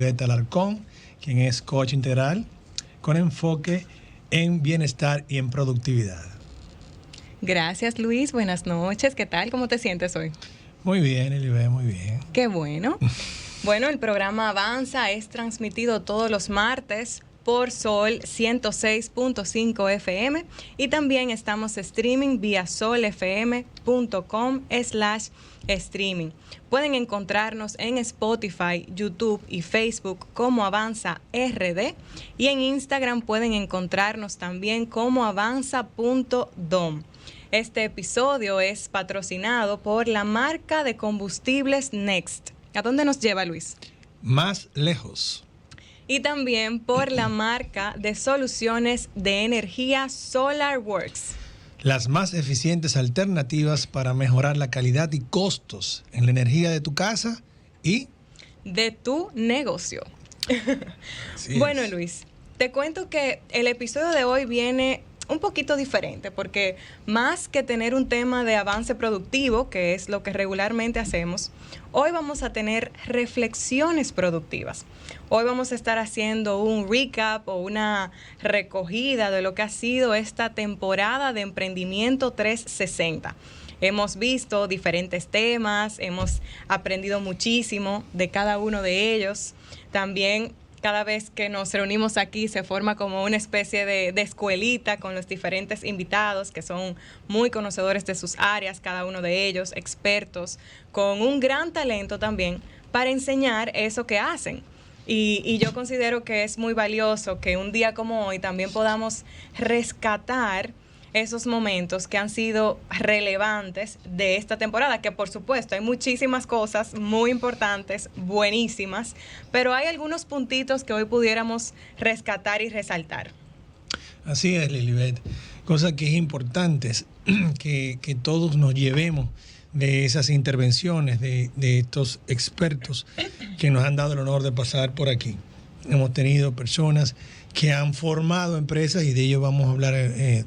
Alarcón, quien es coach integral con enfoque en bienestar y en productividad. Gracias, Luis. Buenas noches. ¿Qué tal? ¿Cómo te sientes hoy? Muy bien, Elibé, muy bien. Qué bueno. Bueno, el programa Avanza es transmitido todos los martes por Sol 106.5 FM y también estamos streaming vía solfm.com/streaming. Pueden encontrarnos en Spotify, YouTube y Facebook como Avanza RD y en Instagram pueden encontrarnos también como avanza.dom. Este episodio es patrocinado por la marca de combustibles Next. ¿A dónde nos lleva, Luis? Más lejos. Y también por la marca de soluciones de energía SolarWorks. Las más eficientes alternativas para mejorar la calidad y costos en la energía de tu casa y de tu negocio. Bueno, Luis, te cuento que el episodio de hoy viene un poquito diferente porque más que tener un tema de avance productivo, que es lo que regularmente hacemos, hoy vamos a tener reflexiones productivas. Hoy vamos a estar haciendo un recap o una recogida de lo que ha sido esta temporada de Emprendimiento 360. Hemos visto diferentes temas, hemos aprendido muchísimo de cada uno de ellos. También cada vez que nos reunimos aquí se forma como una especie de escuelita con los diferentes invitados que son muy conocedores de sus áreas, cada uno de ellos expertos, con un gran talento también para enseñar eso que hacen. Y yo considero que es muy valioso que un día como hoy también podamos rescatar esos momentos que han sido relevantes de esta temporada, que por supuesto hay muchísimas cosas muy importantes, buenísimas, pero hay algunos puntitos que hoy pudiéramos rescatar y resaltar. Así es, Lilibet. Cosa que es importante que todos nos llevemos de esas intervenciones de estos expertos que nos han dado el honor de pasar por aquí. Hemos tenido personas que han formado empresas y de ello vamos a hablar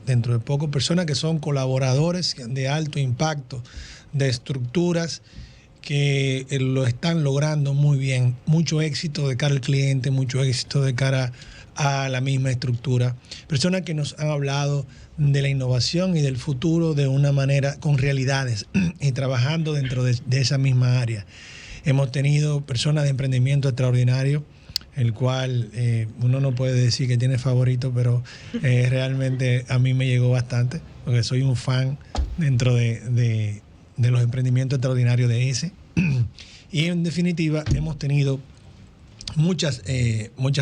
dentro de poco, personas que son colaboradores de alto impacto, de estructuras que lo están logrando muy bien, mucho éxito de cara al cliente, mucho éxito de cara a la misma estructura, personas que nos han hablado de la innovación y del futuro de una manera con realidades y trabajando dentro de esa misma área. Hemos tenido personas de emprendimiento extraordinario, el cual uno no puede decir que tiene favorito, pero realmente a mí me llegó bastante, porque soy un fan dentro de los emprendimientos extraordinarios de ese. Y en definitiva hemos tenido muchas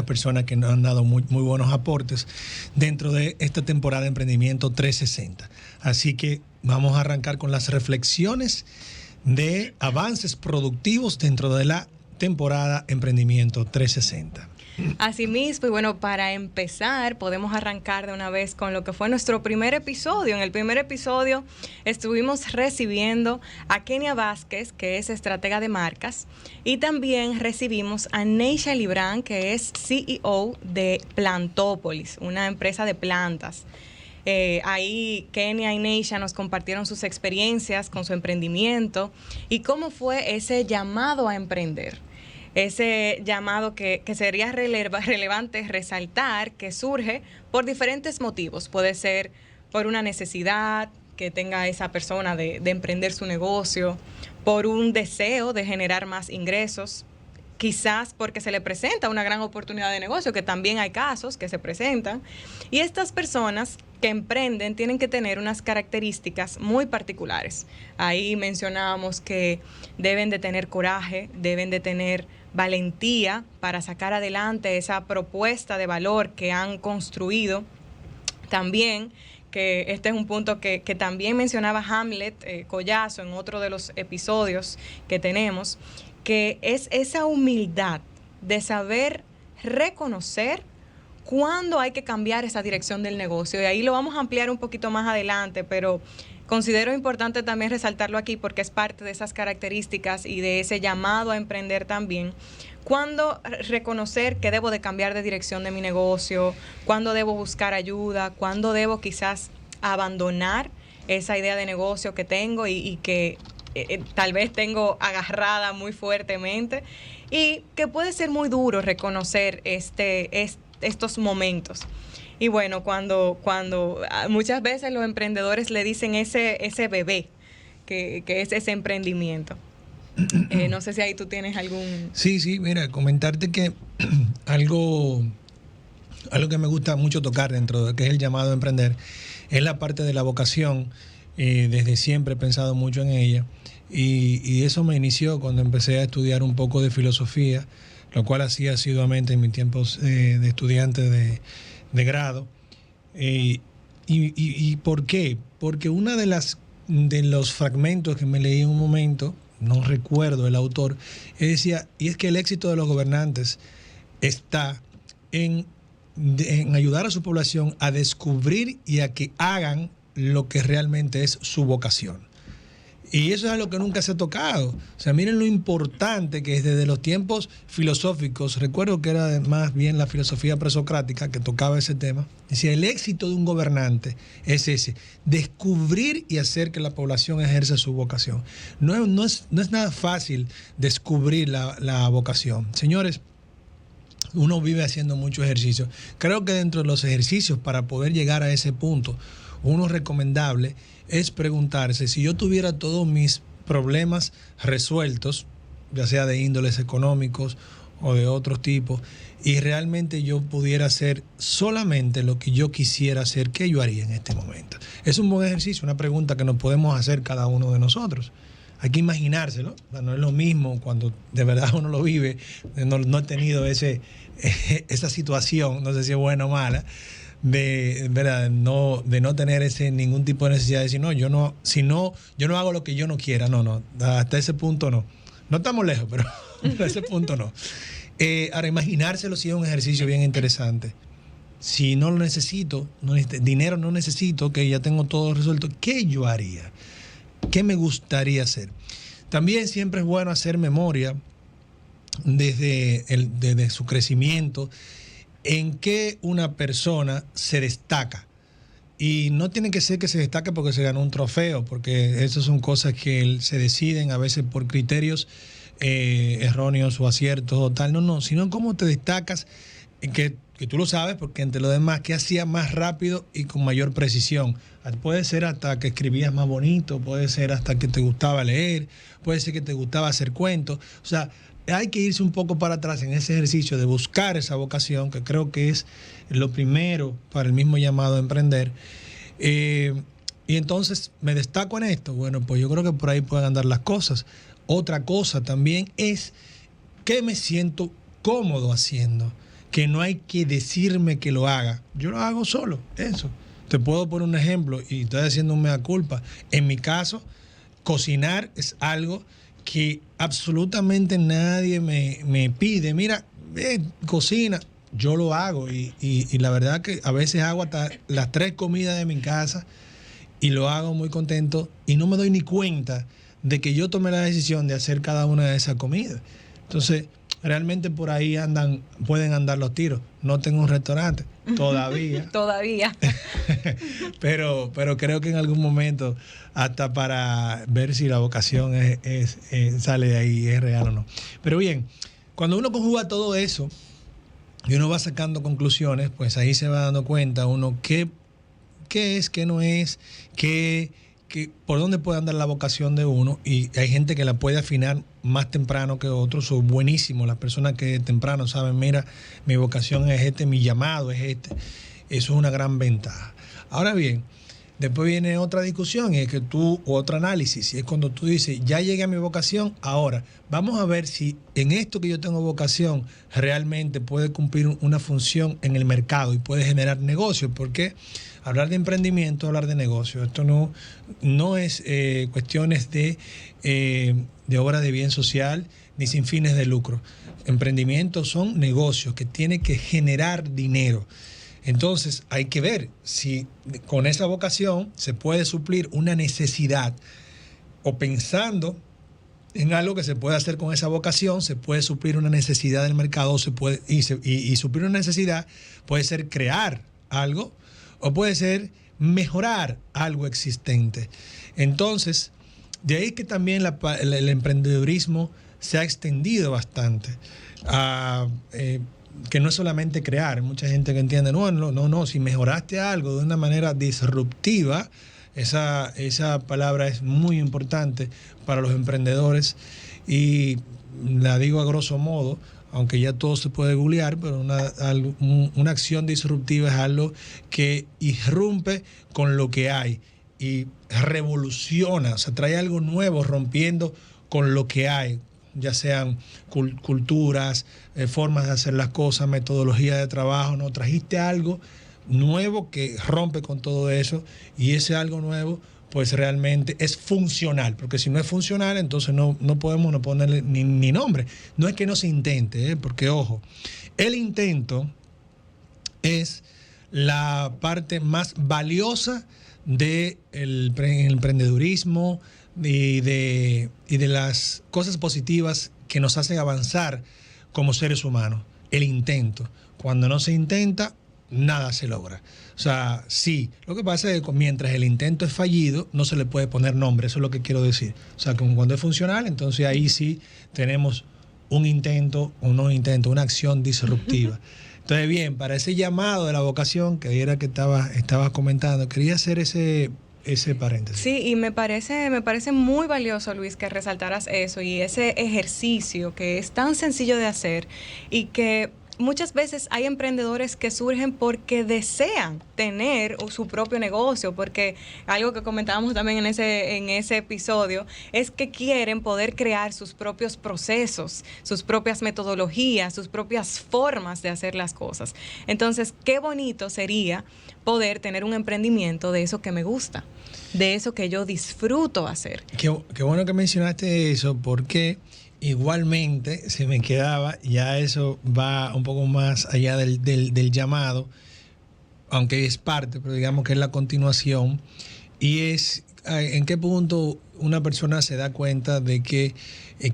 personas que nos han dado muy buenos aportes dentro de esta temporada de Emprendimiento 360. Así que vamos a arrancar con las reflexiones de avances productivos dentro de la temporada Emprendimiento 360. Asimismo, y bueno, para empezar, podemos arrancar de una vez con lo que fue nuestro primer episodio. En el primer episodio estuvimos recibiendo a Kenia Vázquez, que es estratega de marcas, y también recibimos a Neisha Librán, que es CEO de Plantópolis, una empresa de plantas. Ahí Kenia y Neisha nos compartieron sus experiencias con su emprendimiento y cómo fue ese llamado a emprender. Ese llamado que sería relevante resaltar, que surge por diferentes motivos. Puede ser por una necesidad que tenga esa persona de emprender su negocio, por un deseo de generar más ingresos, quizás porque se le presenta una gran oportunidad de negocio, que también hay casos que se presentan. Y estas personas que emprenden tienen que tener unas características muy particulares. Ahí mencionábamos que deben de tener coraje, deben de tener valentía para sacar adelante esa propuesta de valor que han construido. También, que este es un punto que también mencionaba Hamlet Collazo en otro de los episodios que tenemos, que es esa humildad de saber reconocer cuándo hay que cambiar esa dirección del negocio. Y ahí lo vamos a ampliar un poquito más adelante, pero considero importante también resaltarlo aquí porque es parte de esas características y de ese llamado a emprender también. Cuándo reconocer que debo de cambiar de dirección de mi negocio, cuándo debo buscar ayuda, cuándo debo quizás abandonar esa idea de negocio que tengo y que tal vez tengo agarrada muy fuertemente. y que puede ser muy duro reconocer estos momentos. Y bueno, cuando muchas veces los emprendedores le dicen ese bebé, que es ese emprendimiento. No sé si ahí tú tienes algún... Sí, mira, comentarte que algo que me gusta mucho tocar dentro de que es el llamado a emprender es la parte de la vocación. Desde siempre he pensado mucho en ella y eso me inició cuando empecé a estudiar un poco de filosofía, lo cual hacía asiduamente en mis tiempos de estudiante de grado. ¿Y por qué? Porque una de los fragmentos que me leí en un momento, no recuerdo el autor, decía, y es que el éxito de los gobernantes está en ayudar a su población a descubrir y a que hagan lo que realmente es su vocación. Y eso es algo que nunca se ha tocado. O sea, miren lo importante que es desde los tiempos filosóficos. Recuerdo que era más bien la filosofía presocrática que tocaba ese tema. Decía, el éxito de un gobernante es ese, descubrir y hacer que la población ejerza su vocación. No es nada fácil descubrir la vocación. Señores, uno vive haciendo mucho ejercicio. Creo que dentro de los ejercicios para poder llegar a ese punto, uno recomendable es preguntarse, si yo tuviera todos mis problemas resueltos, ya sea de índoles económicos o de otros tipos, y realmente yo pudiera hacer solamente lo que yo quisiera hacer, ¿qué yo haría en este momento? Es un buen ejercicio, una pregunta que nos podemos hacer cada uno de nosotros. Hay que imaginárselo, o sea, no es lo mismo cuando de verdad uno lo vive, no he tenido esa situación, no sé si es buena o mala, de no tener ningún tipo de necesidad de decir, yo no hago lo que yo no quiera, no, hasta ese punto no estamos lejos, pero a ese punto no. Ahora, imaginárselo sí es un ejercicio bien interesante. Si no lo necesito, dinero no necesito, que ya tengo todo resuelto, ¿qué yo haría? ¿Qué me gustaría hacer? También siempre es bueno hacer memoria desde su crecimiento, en qué una persona se destaca. Y no tiene que ser que se destaque porque se ganó un trofeo, porque esas son cosas que se deciden a veces por criterios erróneos o aciertos o tal. No, sino cómo te destacas, que tú lo sabes, porque entre lo demás, que hacías más rápido y con mayor precisión. Puede ser hasta que escribías más bonito, puede ser hasta que te gustaba leer, puede ser que te gustaba hacer cuentos. O sea, hay que irse un poco para atrás en ese ejercicio de buscar esa vocación, que creo que es lo primero para el mismo llamado a emprender. Y entonces, ¿me destaco en esto? Bueno, pues yo creo que por ahí pueden andar las cosas. Otra cosa también es que me siento cómodo haciendo, que no hay que decirme que lo haga. Yo lo hago solo, eso. Te puedo poner un ejemplo y estoy haciendo un mea culpa. En mi caso, cocinar es algo que absolutamente nadie me pide. Mira, cocina. Yo lo hago y la verdad que a veces hago hasta las 3 comidas de mi casa y lo hago muy contento y no me doy ni cuenta de que yo tomé la decisión de hacer cada una de esas comidas. Entonces, realmente por ahí pueden andar los tiros. No tengo un restaurante todavía. Todavía. pero creo que en algún momento, hasta para ver si la vocación sale de ahí, es real o no. Pero bien, cuando uno conjuga todo eso y uno va sacando conclusiones, pues ahí se va dando cuenta uno qué es, qué no es, por dónde puede andar la vocación de uno, y hay gente que la puede afinar más temprano que otros. Son buenísimos las personas que temprano saben, mira, mi vocación es mi llamado es este. Eso es una gran ventaja. Ahora bien, después viene otra discusión y es que otro análisis, y es cuando tú dices, ya llegué a mi vocación, ahora vamos a ver si en esto que yo tengo vocación realmente puede cumplir una función en el mercado y puede generar negocios, porque hablar de emprendimiento, hablar de negocio, esto no es cuestiones de obra de bien social ni sin fines de lucro. Emprendimientos son negocios que tienen que generar dinero. Entonces hay que ver si con esa vocación se puede suplir una necesidad, o pensando en algo que se puede hacer con esa vocación, se puede suplir una necesidad del mercado, y suplir una necesidad puede ser crear algo o puede ser mejorar algo existente. Entonces, de ahí que también el emprendedurismo se ha extendido bastante. Que no es solamente crear, hay mucha gente que entiende, no, si mejoraste algo de una manera disruptiva, esa palabra es muy importante para los emprendedores y la digo a grosso modo, aunque ya todo se puede googlear, pero una acción disruptiva es algo que irrumpe con lo que hay y revoluciona, o sea, trae algo nuevo rompiendo con lo que hay, ya sean culturas, formas de hacer las cosas, metodología de trabajo, ¿no? Trajiste algo nuevo que rompe con todo eso y ese algo nuevo pues realmente es funcional, porque si no es funcional entonces no podemos no ponerle ni nombre. No es que no se intente, porque ojo, el intento es la parte más valiosa del emprendedurismo y de las cosas positivas que nos hacen avanzar como seres humanos. El intento. Cuando no se intenta, nada se logra. O sea, sí, lo que pasa es que mientras el intento es fallido, no se le puede poner nombre, eso es lo que quiero decir. O sea, que cuando es funcional, entonces ahí sí tenemos un intento, una acción disruptiva. Entonces, bien, para ese llamado de la vocación, que era que estabas comentando, quería hacer ese paréntesis. Sí, y me parece muy valioso, Luis, que resaltaras eso y ese ejercicio que es tan sencillo de hacer y que muchas veces hay emprendedores que surgen porque desean tener su propio negocio, porque algo que comentábamos también en ese episodio es que quieren poder crear sus propios procesos, sus propias metodologías, sus propias formas de hacer las cosas. Entonces, qué bonito sería poder tener un emprendimiento de eso que me gusta, de eso que yo disfruto hacer. Qué bueno que mencionaste eso, porque igualmente se me quedaba, ya eso va un poco más allá del llamado, aunque es parte, pero digamos que es la continuación, y es en qué punto una persona se da cuenta de que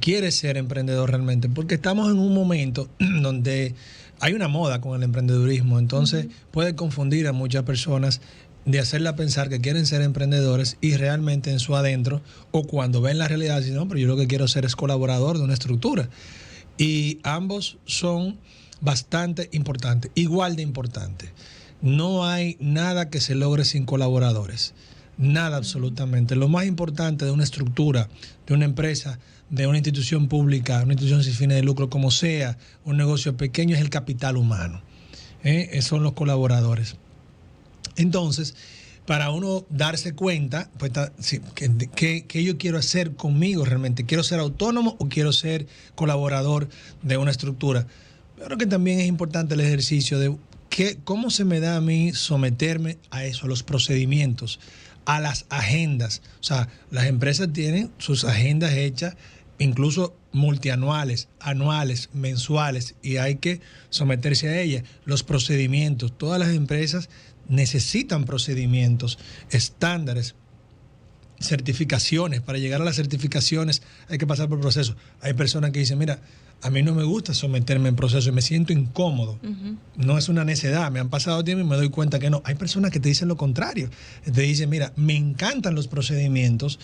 quiere ser emprendedor realmente, porque estamos en un momento donde hay una moda con el emprendedurismo, entonces puede confundir a muchas personas de hacerla pensar que quieren ser emprendedores y realmente en su adentro, o cuando ven la realidad, dicen, no, pero yo lo que quiero ser es colaborador de una estructura. Y ambos son bastante importantes, igual de importantes. No hay nada que se logre sin colaboradores, nada absolutamente. Lo más importante de una estructura, de una empresa, de una institución pública, una institución sin fines de lucro, como sea, un negocio pequeño, es el capital humano. Son los colaboradores. Entonces, para uno darse cuenta, pues, ¿qué yo quiero hacer conmigo realmente? ¿Quiero ser autónomo o quiero ser colaborador de una estructura? Pero que también es importante el ejercicio de cómo se me da a mí someterme a eso, a los procedimientos, a las agendas. O sea, las empresas tienen sus agendas hechas, incluso multianuales, anuales, mensuales, y hay que someterse a ellas. Los procedimientos, todas las empresas necesitan procedimientos, estándares, certificaciones. Para llegar a las certificaciones hay que pasar por procesos. Hay personas que dicen, mira, a mí no me gusta someterme en procesos y me siento incómodo. No es una necedad, me han pasado tiempo y me doy cuenta que no. Hay personas que te dicen lo contrario. Te dicen, mira, me encantan los procedimientos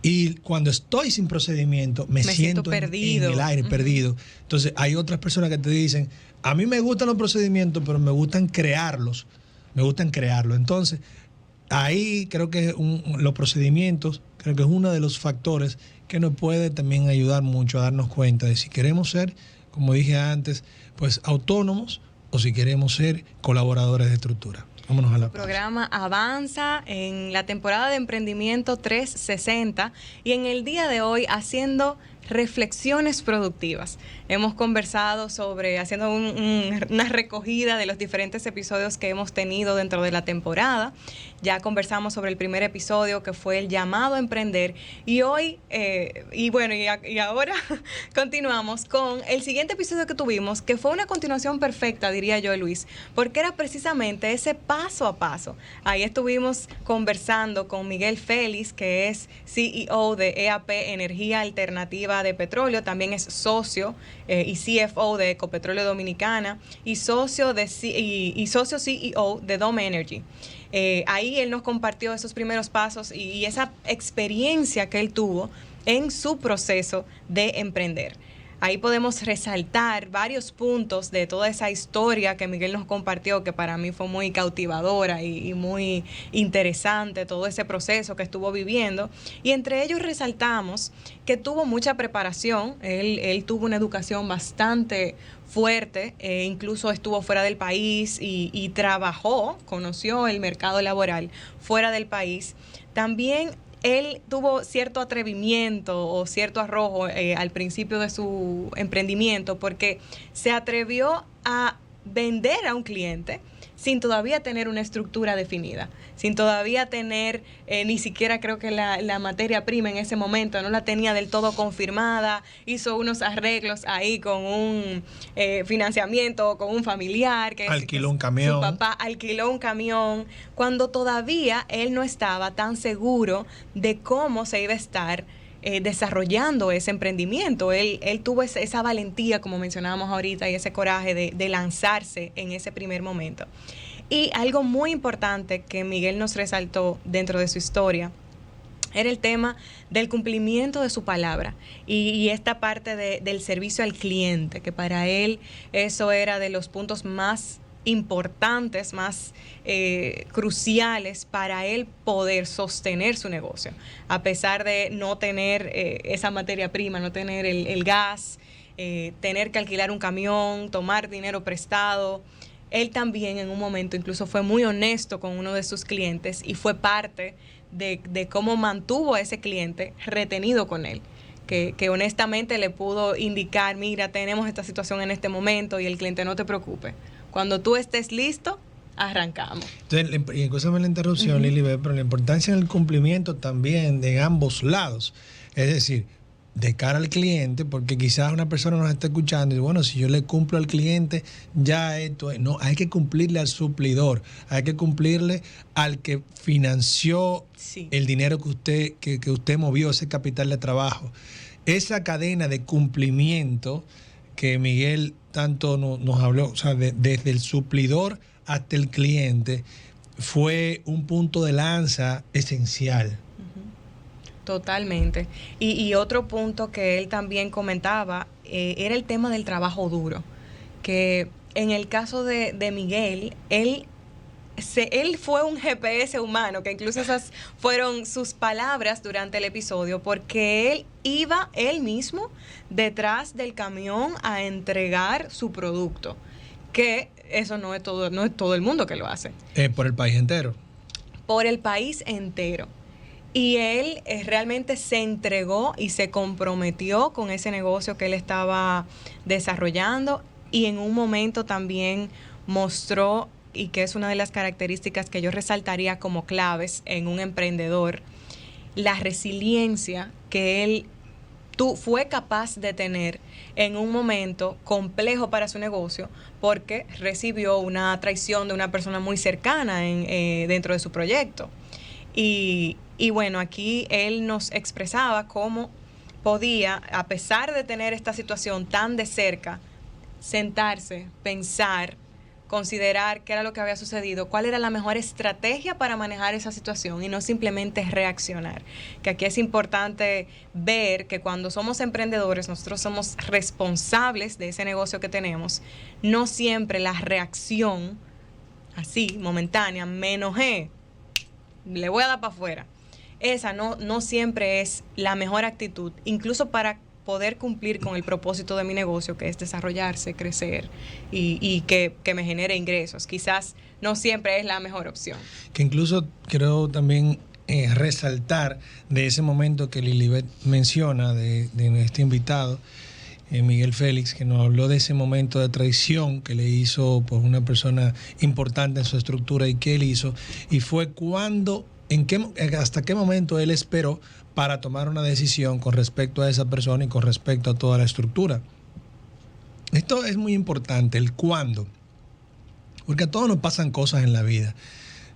y cuando estoy sin procedimiento me siento perdido. En el aire, perdido. Entonces hay otras personas que te dicen, a mí me gustan los procedimientos, pero me gustan crearlos. Entonces, ahí creo que los procedimientos, creo que es uno de los factores que nos puede también ayudar mucho a darnos cuenta de si queremos ser, como dije antes, pues autónomos o si queremos ser colaboradores de estructura. Vámonos a la pausa. El programa avanza en la temporada de Emprendimiento 360 y en el día de hoy haciendo reflexiones productivas. Hemos conversado sobre, haciendo una recogida de los diferentes episodios que hemos tenido dentro de la temporada. Ya conversamos sobre el primer episodio, que fue el llamado a emprender. Y hoy, y ahora continuamos con el siguiente episodio que tuvimos, que fue una continuación perfecta, diría yo, Luis, porque era precisamente ese paso a paso. Ahí estuvimos conversando con Miguel Félix, que es CEO de EAP Energía Alternativa Alternativa de Petróleo, también es socio y CFO de Ecopetróleo Dominicana y socio CEO de Dome Energy. Ahí él nos compartió esos primeros pasos y esa experiencia que él tuvo en su proceso de emprender. Ahí podemos resaltar varios puntos de toda esa historia que Miguel nos compartió, que para mí fue muy cautivadora y muy interesante, todo ese proceso que estuvo viviendo. Y entre ellos resaltamos que tuvo mucha preparación, él tuvo una educación bastante fuerte, incluso estuvo fuera del país y trabajó, conoció el mercado laboral fuera del país. También él tuvo cierto atrevimiento o cierto arrojo al principio de su emprendimiento porque se atrevió a vender a un cliente sin todavía tener una estructura definida, sin todavía tener ni siquiera creo que la materia prima en ese momento no la tenía del todo confirmada, hizo unos arreglos ahí con un financiamiento, con un familiar. Alquiló un camión. Su papá alquiló un camión, cuando todavía él no estaba tan seguro de cómo se iba a estar desarrollando ese emprendimiento. Él tuvo esa valentía, como mencionábamos ahorita, y ese coraje de lanzarse en ese primer momento. Y algo muy importante que Miguel nos resaltó dentro de su historia era el tema del cumplimiento de su palabra y esta parte del servicio al cliente, que para él eso era de los puntos más importantes, más cruciales para él poder sostener su negocio, a pesar de no tener esa materia prima, no tener el gas, tener que alquilar un camión, tomar dinero prestado. Él también en un momento incluso fue muy honesto con uno de sus clientes y fue parte de cómo mantuvo a ese cliente retenido con él. Que honestamente le pudo indicar, mira, tenemos esta situación en este momento, y el cliente, no te preocupes, cuando tú estés listo, arrancamos. Entonces, y escúchame la interrupción, Lilibet, pero la importancia del cumplimiento también de ambos lados. Es decir, de cara al cliente, porque quizás una persona nos está escuchando y bueno, si yo le cumplo al cliente, ya esto es. No, hay que cumplirle al suplidor, hay que cumplirle al que financió el dinero que usted movió, ese capital de trabajo. Esa cadena de cumplimiento que Miguel tanto nos habló, o sea, desde el suplidor hasta el cliente, fue un punto de lanza esencial. Totalmente. Y otro punto que él también comentaba era el tema del trabajo duro, que en el caso de Miguel, él fue un GPS humano, que incluso esas fueron sus palabras durante el episodio, porque él iba él mismo detrás del camión a entregar su producto, que eso no es todo el mundo que lo hace. Por el país entero. Por el país entero. Y él realmente se entregó y se comprometió con ese negocio que él estaba desarrollando, y en un momento también mostró, y que es una de las características que yo resaltaría como claves en un emprendedor, la resiliencia que él fue capaz de tener en un momento complejo para su negocio, porque recibió una traición de una persona muy cercana dentro de su proyecto. Y bueno, aquí él nos expresaba cómo podía, a pesar de tener esta situación tan de cerca, sentarse, pensar, considerar qué era lo que había sucedido, cuál era la mejor estrategia para manejar esa situación y no simplemente reaccionar. Que aquí es importante ver que cuando somos emprendedores, nosotros somos responsables de ese negocio que tenemos. No siempre la reacción, así, momentánea, me enojé, le voy a dar para afuera. Esa no siempre es la mejor actitud, incluso para poder cumplir con el propósito de mi negocio, que es desarrollarse, crecer y que me genere ingresos. Quizás no siempre es la mejor opción. Que incluso quiero también resaltar de ese momento que Lilibet menciona de este invitado, Miguel Félix, que nos habló de ese momento de traición que le hizo pues, una persona importante en su estructura, y que él hizo, y fue hasta qué momento él esperó para tomar una decisión con respecto a esa persona y con respecto a toda la estructura. Esto es muy importante, el cuándo, porque a todos nos pasan cosas en la vida,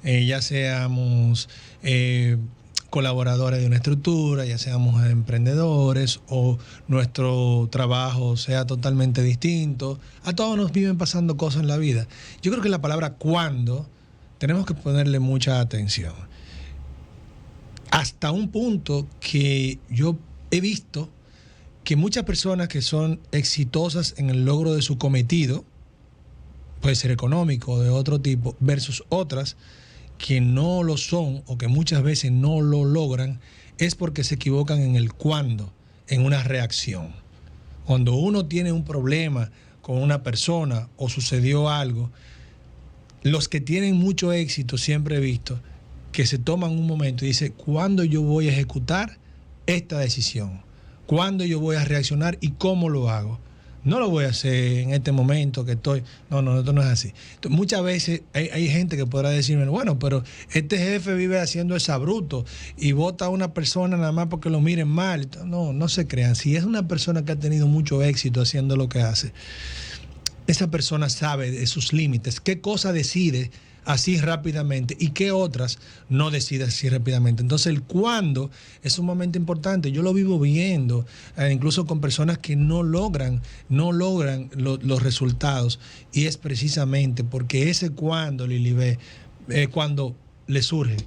ya seamos colaboradores de una estructura, ya seamos emprendedores o nuestro trabajo sea totalmente distinto. A todos nos viven pasando cosas en la vida. Yo creo que la palabra cuando tenemos que ponerle mucha atención. Hasta un punto que yo he visto que muchas personas que son exitosas en el logro de su cometido, puede ser económico o de otro tipo, versus otras que no lo son o que muchas veces no lo logran, es porque se equivocan en el cuándo, en una reacción. Cuando uno tiene un problema con una persona o sucedió algo, los que tienen mucho éxito siempre he visto que se toman un momento y dicen, ¿cuándo yo voy a ejecutar esta decisión? ¿Cuándo yo voy a reaccionar y cómo lo hago? No lo voy a hacer en este momento que estoy... No, esto no es así. Entonces, muchas veces hay gente que podrá decirme, bueno, pero este jefe vive haciendo esa bruto y vota a una persona nada más porque lo miren mal. No se crean. Si es una persona que ha tenido mucho éxito haciendo lo que hace, esa persona sabe de sus límites, qué cosa decide así rápidamente y qué otras no decide así rápidamente. Entonces el cuándo es sumamente importante. Yo lo vivo viendo, incluso con personas que no logran los resultados, y es precisamente porque ese cuándo, Lilibet, cuando le surge,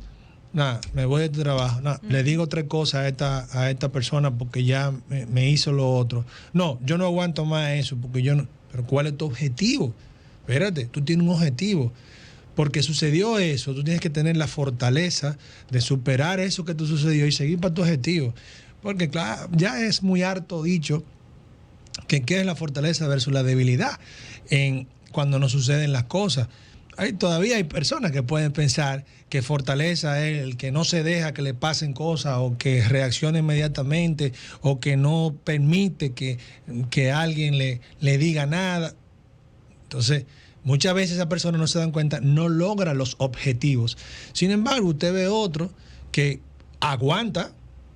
me voy de tu trabajo, le digo 3 cosas a esta persona porque ya me hizo lo otro. No, yo no aguanto más eso porque yo no. Pero ¿cuál es tu objetivo? Espérate, tú tienes un objetivo. Porque sucedió eso, tú tienes que tener la fortaleza de superar eso que te sucedió y seguir para tu objetivo. Porque claro, ya es muy harto dicho que qué es la fortaleza versus la debilidad cuando nos suceden las cosas. Todavía hay personas que pueden pensar que fortaleza es el que no se deja que le pasen cosas o que reaccione inmediatamente o que no permite que alguien le diga nada. Entonces, muchas veces esa persona no se dan cuenta, no logra los objetivos. Sin embargo, usted ve otro que aguanta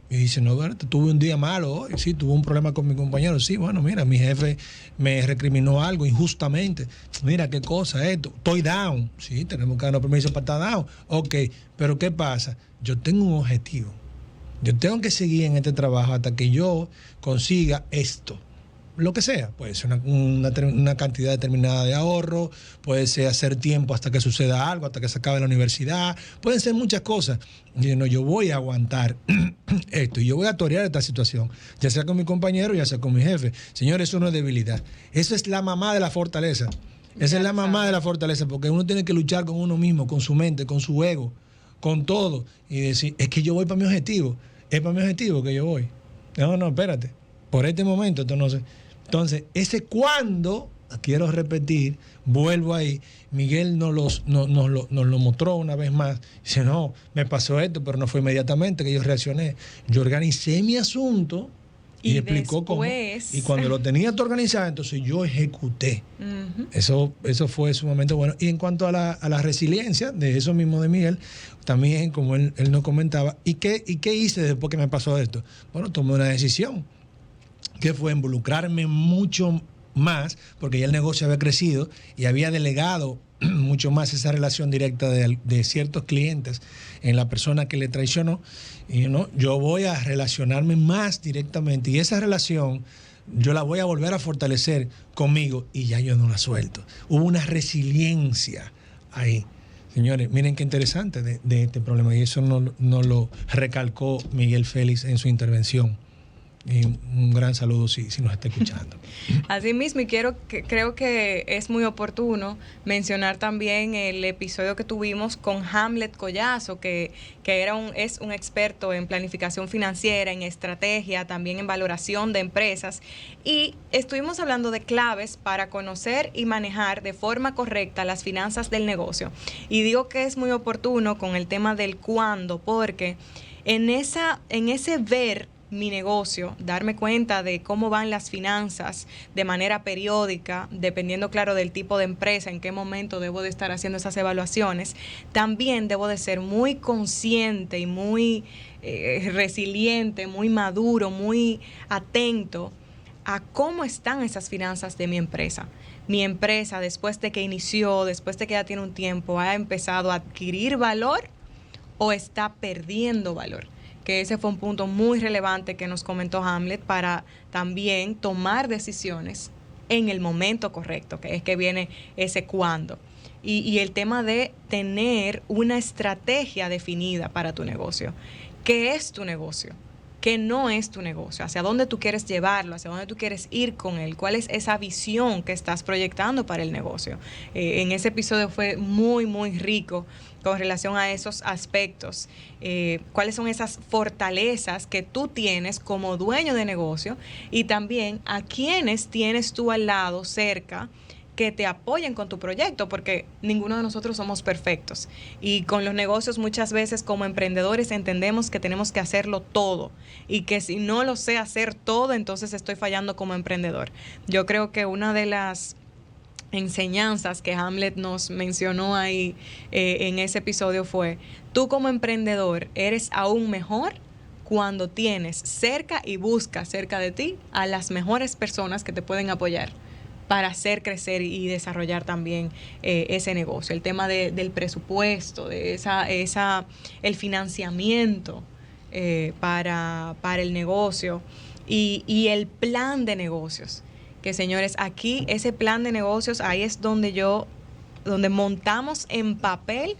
y dice, no, bueno, tuve un día malo hoy, sí, tuve un problema con mi compañero, sí, bueno, mira, mi jefe me recriminó algo injustamente, mira qué cosa esto, estoy down, sí, tenemos que darnos permiso para estar down, ok, pero ¿qué pasa? Yo tengo un objetivo, yo tengo que seguir en este trabajo hasta que yo consiga esto. Lo que sea, puede ser una cantidad determinada de ahorro, puede ser hacer tiempo hasta que suceda algo, hasta que se acabe la universidad, pueden ser muchas cosas. Y no, yo voy a aguantar esto y yo voy a torear esta situación, ya sea con mi compañero, ya sea con mi jefe. Señores, eso no es debilidad, eso es la mamá de la fortaleza. Esa es la mamá de la fortaleza, porque uno tiene que luchar con uno mismo, con su mente, con su ego, con todo, y decir, es que yo voy para mi objetivo, es para mi objetivo que yo voy. No, espérate, por este momento, esto no sé. Entonces, ese cuándo, quiero repetir, vuelvo ahí, Miguel nos lo mostró una vez más. Dice, no, me pasó esto, pero no fue inmediatamente que yo reaccioné. Yo organicé mi asunto y explicó cómo. Y cuando lo tenía todo organizado, entonces yo ejecuté. Uh-huh. Eso fue sumamente bueno. Y en cuanto a la resiliencia, de eso mismo de Miguel, también, como él nos comentaba, ¿y qué hice después que me pasó esto? Bueno, tomé una decisión, que fue involucrarme mucho más, porque ya el negocio había crecido y había delegado mucho más esa relación directa de ciertos clientes en la persona que le traicionó. Y yo voy a relacionarme más directamente, y esa relación yo la voy a volver a fortalecer conmigo, y ya yo no la suelto. Hubo una resiliencia ahí. Señores, miren qué interesante de este problema, y eso no lo recalcó Miguel Félix en su intervención. Y un gran saludo si nos está escuchando. Así mismo, y creo que es muy oportuno mencionar también el episodio que tuvimos con Hamlet Collazo, que es un experto en planificación financiera, en estrategia, también en valoración de empresas, y estuvimos hablando de claves para conocer y manejar de forma correcta las finanzas del negocio. Y digo que es muy oportuno con el tema del cuándo, porque en ese ver mi negocio, darme cuenta de cómo van las finanzas de manera periódica, dependiendo, claro, del tipo de empresa, en qué momento debo de estar haciendo esas evaluaciones. También debo de ser muy consciente y muy resiliente, muy maduro, muy atento a cómo están esas finanzas de mi empresa. Mi empresa, después de que inició, después de que ya tiene un tiempo, ha empezado a adquirir valor o está perdiendo valor. que ese fue un punto muy relevante que nos comentó Hamlet para también tomar decisiones en el momento correcto, que es que viene ese cuándo. Y el tema de tener una estrategia definida para tu negocio. ¿Qué es tu negocio? ¿Qué no es tu negocio? ¿Hacia dónde tú quieres llevarlo? ¿Hacia dónde tú quieres ir con él? ¿Cuál es esa visión que estás proyectando para el negocio? En ese episodio fue muy, muy rico con relación a esos aspectos. ¿Cuáles son esas fortalezas que tú tienes como dueño de negocio? Y también a quiénes tienes tú al lado, cerca, que te apoyen con tu proyecto, porque ninguno de nosotros somos perfectos. Y con los negocios muchas veces como emprendedores entendemos que tenemos que hacerlo todo y que si no lo sé hacer todo, entonces estoy fallando como emprendedor. Yo creo que una de las enseñanzas que Hamlet nos mencionó ahí en ese episodio fue: tú como emprendedor eres aún mejor cuando tienes cerca y buscas cerca de ti a las mejores personas que te pueden apoyar para hacer crecer y desarrollar también ese negocio. El tema del presupuesto, de el financiamiento para el negocio y el plan de negocios. Que señores, aquí ese plan de negocios, ahí es donde montamos en papel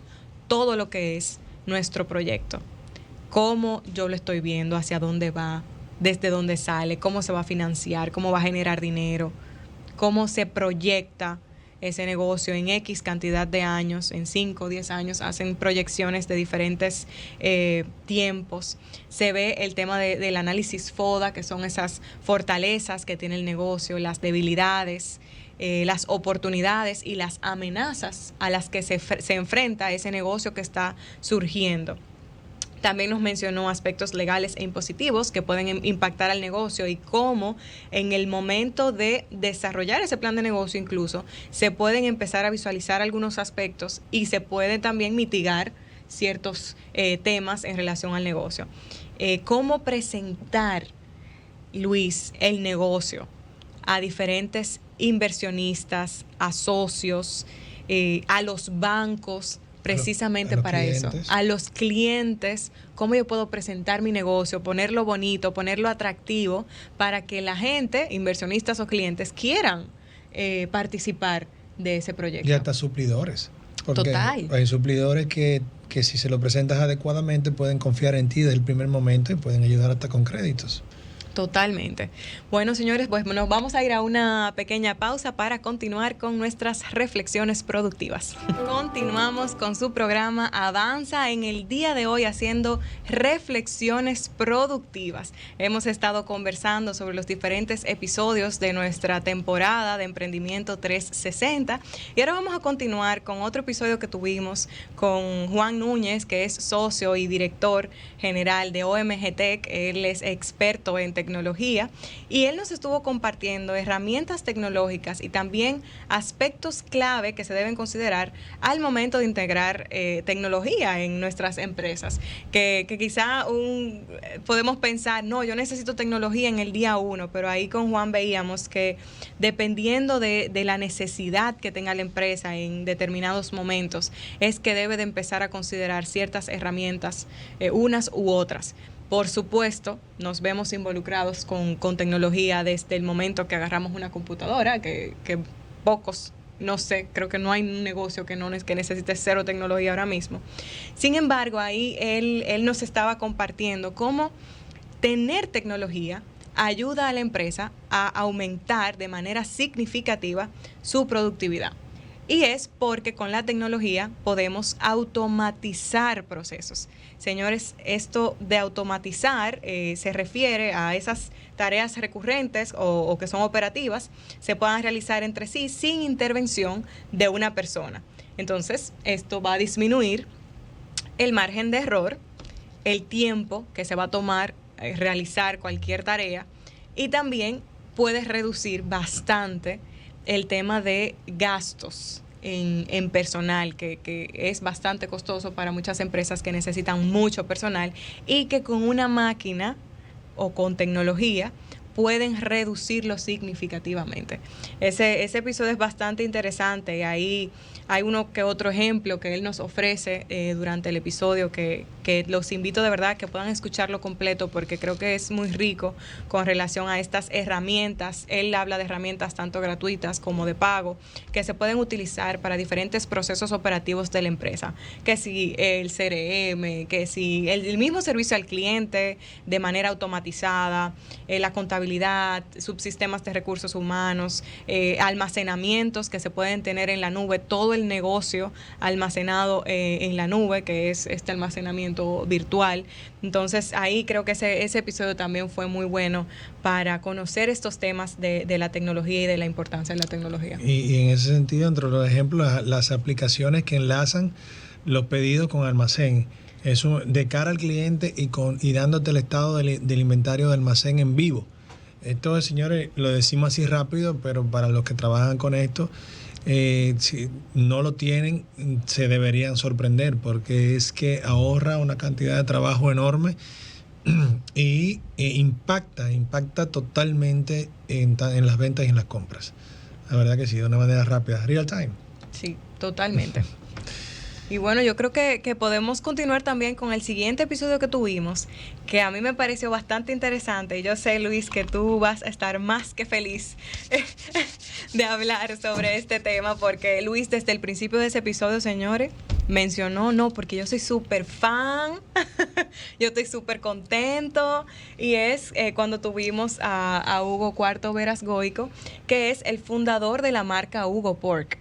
todo lo que es nuestro proyecto. Cómo yo lo estoy viendo, hacia dónde va, desde dónde sale, cómo se va a financiar, cómo va a generar dinero, cómo se proyecta ese negocio en X cantidad de años, en 5 o 10 años, hacen proyecciones de diferentes tiempos. Se ve el tema del análisis FODA, que son esas fortalezas que tiene el negocio, las debilidades, las oportunidades y las amenazas a las que se enfrenta ese negocio que está surgiendo. También nos mencionó aspectos legales e impositivos que pueden impactar al negocio y cómo en el momento de desarrollar ese plan de negocio incluso se pueden empezar a visualizar algunos aspectos y se pueden también mitigar ciertos temas en relación al negocio. Cómo presentar, Luis, el negocio a diferentes inversionistas, a socios, a los bancos, precisamente para eso, a los clientes, cómo yo puedo presentar mi negocio, ponerlo bonito, ponerlo atractivo para que la gente, inversionistas o clientes, quieran participar de ese proyecto. Y hasta suplidores. Porque total. Hay suplidores que si se lo presentas adecuadamente pueden confiar en ti desde el primer momento y pueden ayudar hasta con créditos. Totalmente. Bueno, señores, pues nos vamos a ir a una pequeña pausa para continuar con nuestras reflexiones productivas. Continuamos con su programa Avanza en el día de hoy haciendo reflexiones productivas. Hemos estado conversando sobre los diferentes episodios de nuestra temporada de Emprendimiento 360 y ahora vamos a continuar con otro episodio que tuvimos con Juan Núñez, que es socio y director general de OMG Tech. Él es experto en tecnología y él nos estuvo compartiendo herramientas tecnológicas y también aspectos clave que se deben considerar al momento de integrar tecnología en nuestras empresas, que quizá podemos pensar, no, yo necesito tecnología en el día 1, pero ahí con Juan veíamos que dependiendo de la necesidad que tenga la empresa en determinados momentos, es que debe de empezar a considerar ciertas herramientas, unas u otras. Por supuesto, nos vemos involucrados con tecnología desde el momento que agarramos una computadora, que pocos, no sé, creo que no hay un negocio que necesite cero tecnología ahora mismo. Sin embargo, ahí él nos estaba compartiendo cómo tener tecnología ayuda a la empresa a aumentar de manera significativa su productividad. Y es porque con la tecnología podemos automatizar procesos. Señores, esto de automatizar se refiere a esas tareas recurrentes o que son operativas, se puedan realizar entre sí sin intervención de una persona. Entonces, esto va a disminuir el margen de error, el tiempo que se va a tomar realizar cualquier tarea y también puede reducir bastante el tema de gastos en personal, que es bastante costoso para muchas empresas que necesitan mucho personal y que con una máquina o con tecnología pueden reducirlo significativamente. Ese episodio es bastante interesante y ahí hay uno que otro ejemplo que él nos ofrece durante el episodio que los invito de verdad que puedan escucharlo completo porque creo que es muy rico con relación a estas herramientas. Él habla de herramientas tanto gratuitas como de pago que se pueden utilizar para diferentes procesos operativos de la empresa, que si el CRM, que si el mismo servicio al cliente de manera automatizada, la contabilidad, subsistemas de recursos humanos, almacenamientos que se pueden tener en la nube, todo el negocio almacenado en la nube, que es este almacenamiento virtual. Entonces ahí creo que ese episodio también fue muy bueno para conocer estos temas de la tecnología y de la importancia de la tecnología. Y en ese sentido, entre los ejemplos, las aplicaciones que enlazan los pedidos con almacén, eso de cara al cliente y dándote el estado del inventario de almacén en vivo. Esto, señores, lo decimos así rápido, pero para los que trabajan con esto, si no lo tienen, se deberían sorprender porque es que ahorra una cantidad de trabajo enorme y impacta totalmente en las ventas y en las compras. La verdad que sí, de una manera rápida, real time. Sí, totalmente. Y bueno, yo creo que podemos continuar también con el siguiente episodio que tuvimos, que a mí me pareció bastante interesante. Y yo sé, Luis, que tú vas a estar más que feliz de hablar sobre este tema, porque Luis, desde el principio de ese episodio, señores, mencionó, no, porque yo soy súper fan, yo estoy súper contento, y es cuando tuvimos a Hugo Cuarto Veras Goico, que es el fundador de la marca Hugo Pork.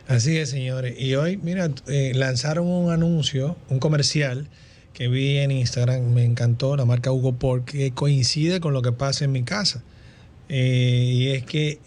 Así es, señores. Y hoy, mira, lanzaron un anuncio, un comercial que vi en Instagram, me encantó, la marca Hugo Pork, que coincide con lo que pasa en mi casa. Y es que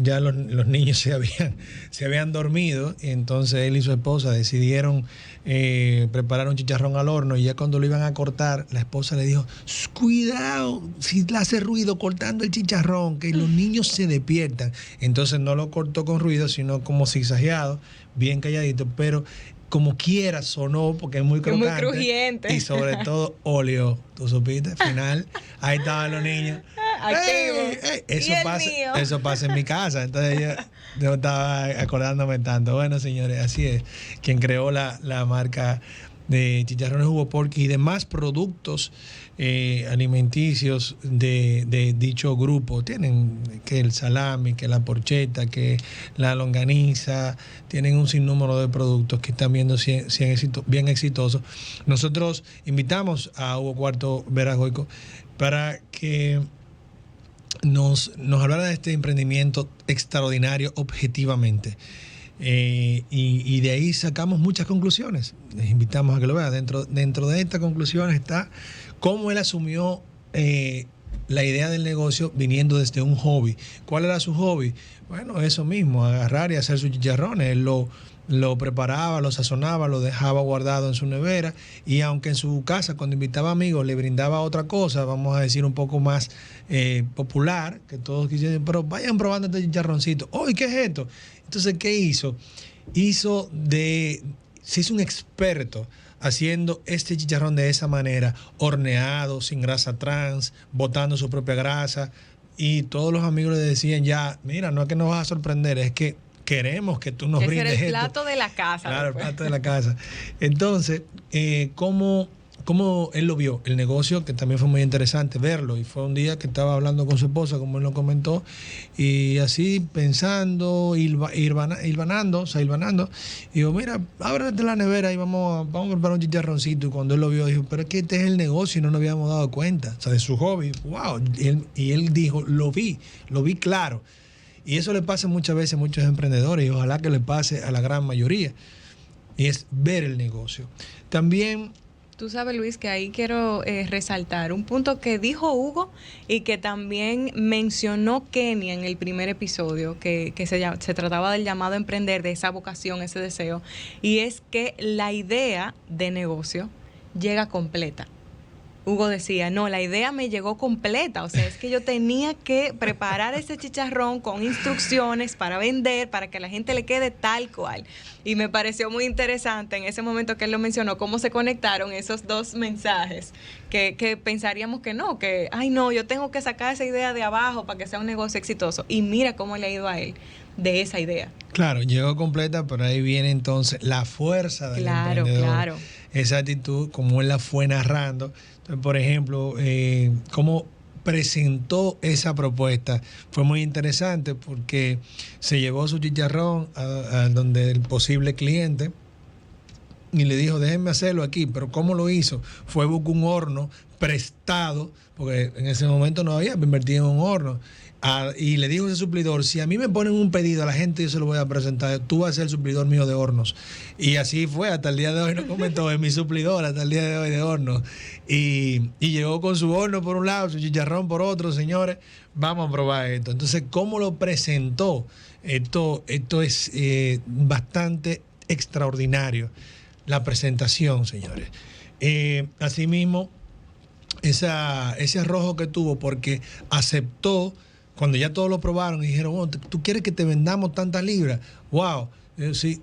ya los niños se habían dormido, y entonces él y su esposa decidieron preparar un chicharrón al horno, y ya cuando lo iban a cortar, la esposa le dijo, cuidado, si le hace ruido cortando el chicharrón, que los niños se despiertan. Entonces no lo cortó con ruido, sino como zigzagueado, bien calladito, pero como quiera sonó porque es muy crocante. Muy crujiente. Y sobre todo óleo. ¿Tú supiste? Al final, ahí estaban los niños. Activos. Eso pasa en mi casa. Entonces yo estaba acordándome tanto. Bueno, señores, así es. Quien creó la marca de chicharrones Hugo Pork y demás productos alimenticios de dicho grupo. Tienen que el salami, que la porcheta, que la longaniza, tienen un sinnúmero de productos que están viendo bien exitosos. Nosotros invitamos a Hugo Cuarto Veras Goico para que nos hablara de este emprendimiento extraordinario objetivamente. Y de ahí sacamos muchas conclusiones. Les invitamos a que lo vean. Dentro de estas conclusiones está cómo él asumió la idea del negocio viniendo desde un hobby. ¿Cuál era su hobby? Bueno, eso mismo, agarrar y hacer sus chicharrones. Él lo preparaba, lo sazonaba, lo dejaba guardado en su nevera, y aunque en su casa cuando invitaba amigos le brindaba otra cosa, vamos a decir un poco más popular, que todos quisieran, pero vayan probando este chicharroncito. ¡Uy, qué es esto! Entonces, ¿qué hizo? Se hizo un experto haciendo este chicharrón de esa manera, horneado, sin grasa trans, botando su propia grasa, y todos los amigos le decían ya, mira, no es que nos vas a sorprender, es que queremos que tú nos brindes esto. El plato de la casa. Claro, después. El plato de la casa. Entonces, ¿cómo él lo vio? El negocio, que también fue muy interesante verlo, y fue un día que estaba hablando con su esposa, como él lo comentó, y así pensando, hilvanando, y digo, mira, ábrete la nevera y vamos a preparar un chicharroncito. Y cuando él lo vio, dijo, pero es que este es el negocio y no nos habíamos dado cuenta. O sea, de su hobby, wow. Y él dijo, lo vi claro. Y eso le pasa muchas veces a muchos emprendedores, y ojalá que le pase a la gran mayoría. Y es ver el negocio. También... Tú sabes, Luis, que ahí quiero resaltar un punto que dijo Hugo y que también mencionó Kenia en el primer episodio, que se trataba del llamado a emprender, de esa vocación, ese deseo, y es que la idea de negocio llega completa. Hugo decía, no, la idea me llegó completa, o sea, es que yo tenía que preparar ese chicharrón con instrucciones para vender, para que a la gente le quede tal cual. Y me pareció muy interesante en ese momento que él lo mencionó, cómo se conectaron esos dos mensajes, que pensaríamos que no, que, ay no, yo tengo que sacar esa idea de abajo para que sea un negocio exitoso. Y mira cómo le ha ido a él de esa idea. Claro, llegó completa, pero ahí viene entonces la fuerza del emprendedor. Claro. Esa actitud, como él la fue narrando. Entonces, por ejemplo, cómo presentó esa propuesta fue muy interesante porque se llevó su chicharrón a donde el posible cliente y le dijo, déjenme hacerlo aquí, pero ¿cómo lo hizo? Fue buscar un horno prestado, porque en ese momento no había invertido en un horno. Y le dijo a ese suplidor, si a mí me ponen un pedido a la gente, yo se lo voy a presentar, tú vas a ser el suplidor mío de hornos. Y así fue, hasta el día de hoy nos comentó, es mi suplidor hasta el día de hoy de hornos. Y llegó con su horno por un lado, su chicharrón por otro, señores, vamos a probar esto. Entonces, ¿cómo lo presentó? Esto es bastante extraordinario, la presentación, señores. Asimismo, ese arrojo que tuvo, porque aceptó. Cuando ya todos lo probaron y dijeron, oh, ¿tú quieres que te vendamos tantas libras? ¡Wow! Sí,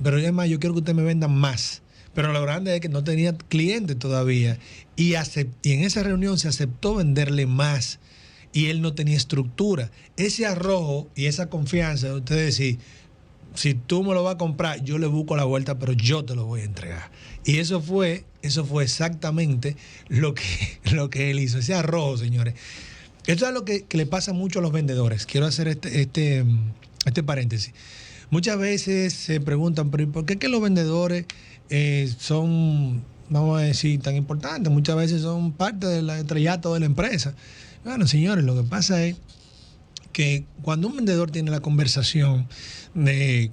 pero además yo quiero que ustedes me vendan más. Pero lo grande es que no tenía clientes todavía. Y en esa reunión se aceptó venderle más. Y él no tenía estructura. Ese arrojo y esa confianza de ustedes decir, si tú me lo vas a comprar, yo le busco la vuelta, pero yo te lo voy a entregar. Y eso fue exactamente lo que él hizo. Ese arrojo, señores. Esto es lo que le pasa mucho a los vendedores. Quiero hacer este paréntesis. Muchas veces se preguntan, ¿pero por qué que los vendedores son, vamos a decir, tan importantes? Muchas veces son parte del estrellato de la empresa. Bueno, señores, lo que pasa es que cuando un vendedor tiene la conversación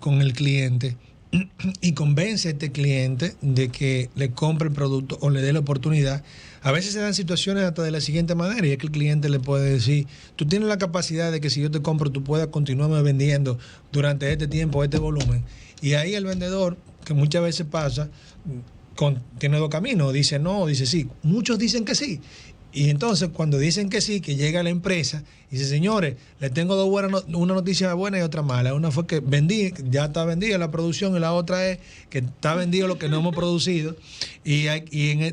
con el cliente y convence a este cliente de que le compre el producto o le dé la oportunidad, a veces se dan situaciones hasta de la siguiente manera, y es que el cliente le puede decir, tú tienes la capacidad de que si yo te compro, tú puedas continuarme vendiendo durante este tiempo, este volumen. Y ahí el vendedor, que muchas veces pasa, tiene dos caminos, dice no o dice sí. Muchos dicen que sí. Y entonces cuando dicen que sí, que llega a la empresa y dice, señores, les tengo una noticia buena y otra mala. Una fue que vendí, ya está vendida la producción, y la otra es que está vendido lo que no hemos producido y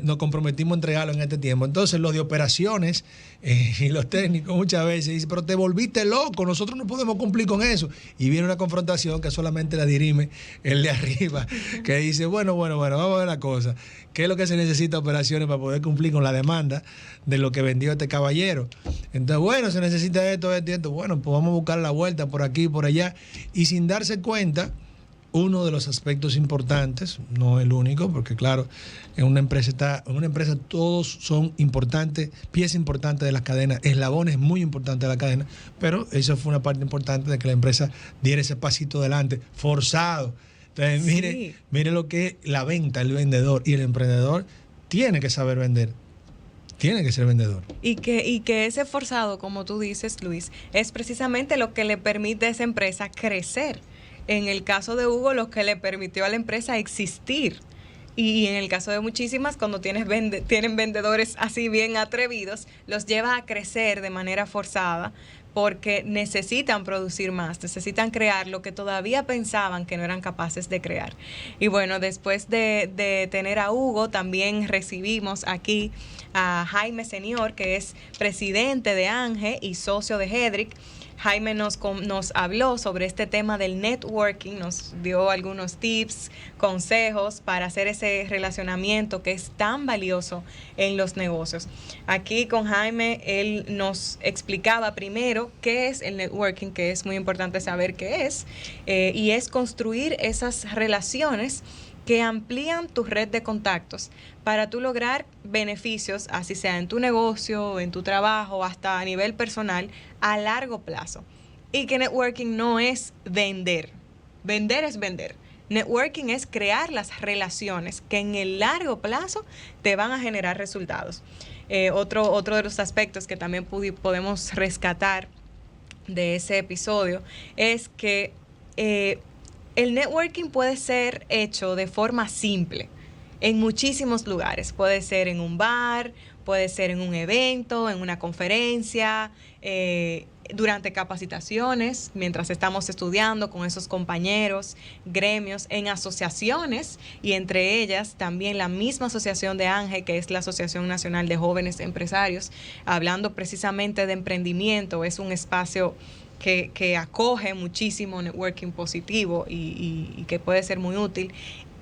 nos comprometimos a entregarlo en este tiempo. Entonces los de operaciones y los técnicos muchas veces dicen, pero te volviste loco, nosotros no podemos cumplir con eso. Y viene una confrontación que solamente la dirime el de arriba, que dice, bueno, vamos a ver la cosa. ¿Qué es lo que se necesita operaciones para poder cumplir con la demanda de lo que vendió este caballero? Entonces, bueno, se necesita esto. Bueno, pues vamos a buscar la vuelta por aquí y por allá. Y sin darse cuenta, uno de los aspectos importantes, no el único, porque claro, en una empresa todos son importantes, piezas importantes de las cadenas, eslabones muy importantes de la cadena, pero eso fue una parte importante de que la empresa diera ese pasito adelante, forzado. Entonces, mire lo que es la venta, el vendedor y el emprendedor tiene que saber vender. Tiene que ser vendedor. Y que ese forzado, como tú dices, Luis, es precisamente lo que le permite a esa empresa crecer. En el caso de Hugo, lo que le permitió a la empresa existir. Y en el caso de muchísimas, cuando tienen vendedores así bien atrevidos, los lleva a crecer de manera forzada, porque necesitan producir más, necesitan crear lo que todavía pensaban que no eran capaces de crear. Y bueno, después de tener a Hugo, también recibimos aquí a Jaime Senior, que es presidente de ANGE y socio de Hedrick. Jaime nos habló sobre este tema del networking, nos dio algunos tips, consejos para hacer ese relacionamiento que es tan valioso en los negocios. Aquí con Jaime, él nos explicaba primero qué es el networking, que es muy importante saber qué es, y es construir esas relaciones que amplían tu red de contactos para tú lograr beneficios, así sea en tu negocio, en tu trabajo, hasta a nivel personal, a largo plazo. Y que networking no es vender. Vender es vender. Networking es crear las relaciones que en el largo plazo te van a generar resultados. Otro de los aspectos que también podemos rescatar de ese episodio es que el networking puede ser hecho de forma simple. en muchísimos lugares. Puede ser en un bar, puede ser en un evento, en una conferencia, durante capacitaciones, mientras estamos estudiando con esos compañeros, gremios, en asociaciones, y entre ellas también la misma asociación de ANGE, que es la Asociación Nacional de Jóvenes Empresarios, hablando precisamente de emprendimiento. Es un espacio que acoge muchísimo networking positivo y que puede ser muy útil,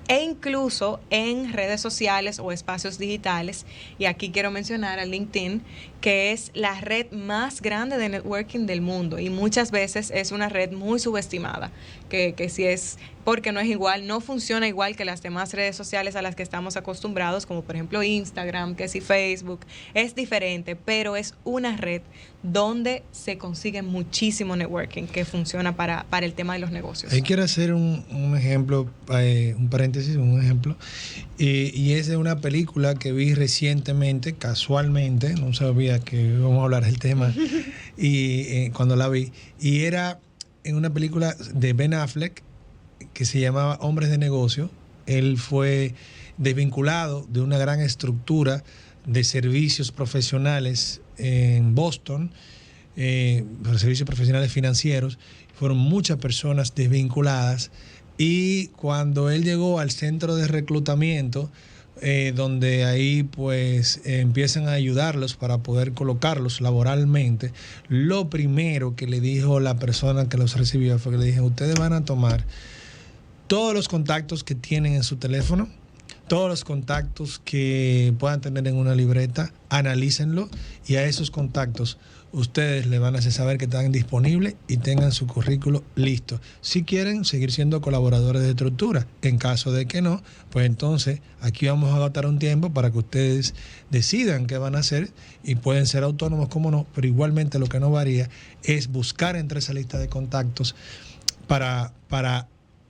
e incluso en redes sociales o espacios digitales. Y aquí quiero mencionar a LinkedIn, que es la red más grande de networking del mundo, y muchas veces es una red muy subestimada, que si es porque no es igual, no funciona igual que las demás redes sociales a las que estamos acostumbrados, como por ejemplo Instagram, que si Facebook, es diferente, pero es una red donde se consigue muchísimo networking que funciona para el tema de los negocios. Ahí quiero hacer un ejemplo, un paréntesis, un ejemplo, y es de una película que vi recientemente, casualmente, no sabía que íbamos a hablar del tema, y cuando la vi, y era en una película de Ben Affleck que se llamaba Hombres de Negocio. Él fue desvinculado de una gran estructura de servicios profesionales en Boston, servicios profesionales financieros. Fueron muchas personas desvinculadas, y cuando él llegó al centro de reclutamiento, donde ahí pues empiezan a ayudarlos para poder colocarlos laboralmente, lo primero que le dijo la persona que los recibió fue que le dije: ustedes van a tomar todos los contactos que tienen en su teléfono, todos los contactos que puedan tener en una libreta, analícenlo, y a esos contactos ustedes le van a hacer saber que están disponibles y tengan su currículo listo. Si quieren seguir siendo colaboradores de estructura, en caso de que no, pues entonces aquí vamos a agotar un tiempo para que ustedes decidan qué van a hacer, y pueden ser autónomos como no, pero igualmente lo que no varía es buscar entre esa lista de contactos para